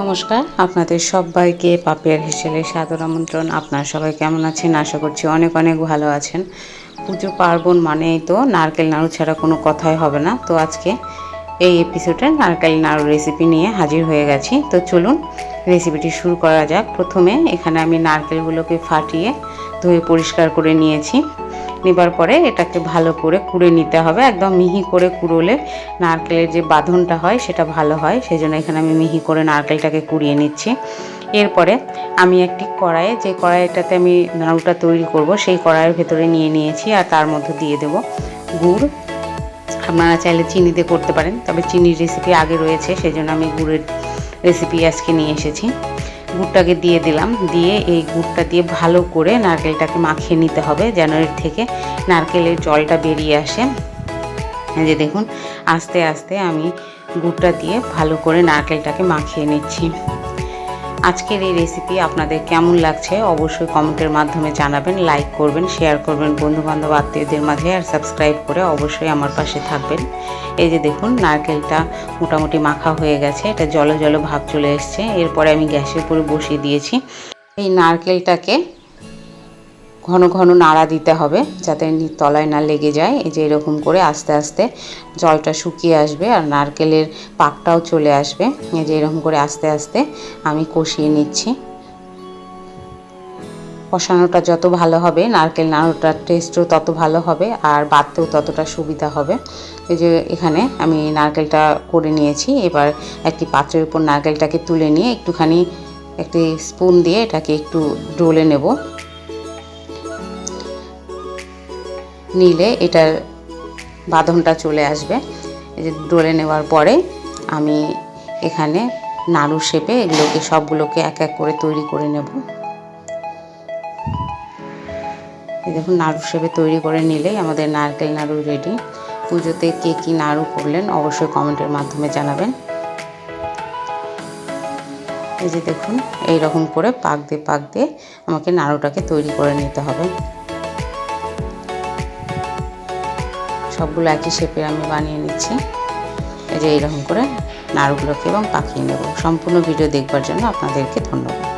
নমস্কার, আপনাদের সবাইকে পাপিয়ার হেসেলে সাদর আমন্ত্রণ। আপনারা সবাই কেমন আছেন? আশা করছি অনেক অনেক ভালো আছেন। পুজো পার্বণ মানেই তো নারকেল নাড়ু ছাড়া কোনো কথাই হবে না। তো আজকে এই এপিসোডে নারকেল নাড়ু রেসিপি নিয়ে হাজির হয়ে গেছি। তো চলুন রেসিপিটি শুরু করা যাক। প্রথমে এখানে আমি নারকেলগুলোকে ফাটিয়ে ধুয়ে পরিষ্কার করে নিয়েছি। নেবার পরে এটাকে ভালো করে কুড়ে নিতে হবে। একদম মিহি করে কুড়োলে নারকেলের যে বাঁধনটা হয় সেটা ভালো হয়, সেই জন্য এখানে আমি মিহি করে নারকেলটাকে কুড়িয়ে নিচ্ছি। এরপরে আমি একটি কড়াইয়ে, যে কড়াইটাতে আমি নাড়ুটা তৈরি করব সেই কড়াইয়ের ভেতরে নিয়ে নিয়েছি, আর তার মধ্যে দিয়ে দেব গুড়। আপনারা চাইলে চিনি দিয়ে করতে পারেন, তবে চিনির রেসিপি আগে রয়েছে, সেই জন্য আমি গুড়ের রেসিপি আজকে নিয়ে এসেছি। গুড়টাকে দিয়ে দিলাম, দিয়ে এই গুড়টা দিয়ে ভালো করে নারকেলটাকে মাখিয়ে নিতে হবে, যেন এর থেকে নারকেলের জলটা বেরিয়ে আসে। এই যে দেখুন, আস্তে আস্তে আমি গুড়টা দিয়ে ভালো করে নারকেলটাকে মাখিয়ে নিচ্ছি। আজকের এই রেসিপি আপনাদের কেমন লাগছে অবশ্যই কমেন্টের মাধ্যমে জানাবেন, লাইক করবেন, শেয়ার করবেন বন্ধুবান্ধব আত্মীয়দের মাঝে, আর সাবস্ক্রাইব করে অবশ্যই আমার পাশে থাকবেন। এই যে দেখুন, নারকেলটা মোটামুটি মাখা হয়ে গেছে, এটা জলো জলো ভাব চলে এসছে। এরপরে আমি গ্যাসের উপরে বসিয়ে দিয়েছি। এই নারকেলটাকে ঘন ঘন নাড়া দিতে হবে যাতে তলায় না লেগে যায়। এই যে এরকম করে আস্তে আস্তে জলটা শুকিয়ে আসবে আর নারকেলের পাকটাও চলে আসবে। এই যে এরকম করে আস্তে আস্তে আমি কষিয়ে নিচ্ছি। কষানোটা যত ভালো হবে নারকেল নাড়ুটার টেস্টও তত ভালো হবে, আর বাড়তেও ততটা সুবিধা হবে। এই যে এখানে আমি নারকেলটা করে নিয়েছি। এবার একটি পাত্রের উপর নারকেলটাকে তুলে নিয়ে একটুখানি একটি স্পুন দিয়ে এটাকে একটু ডলে নেব। নিলে এটার বাঁধনটা চলে আসবে। এই যে ডলে নেওয়ার পরে আমি এখানে নাড়ু শেপে এগুলোকে সবগুলোকে এক এক করে তৈরি করে নেব। এই দেখুন, নাড়ু শেপে তৈরি করে নিলেই আমাদের নারকেল নাড়ু রেডি। পুজোতে কে কী নাড়ু করলেন অবশ্যই কমেন্টের মাধ্যমে জানাবেন। এই যে দেখুন, এই রকম করে পাক দিয়ে আমাকে নাড়ুটাকে তৈরি করে নিতে হবে। সবগুলো একই শেপের আমি বানিয়ে নিচ্ছি। এই যে এইরকম করে নাড়ুগুলোকে এবং পাকিয়ে নেব। সম্পূর্ণ ভিডিও দেখবার জন্য আপনাদেরকে ধন্যবাদ।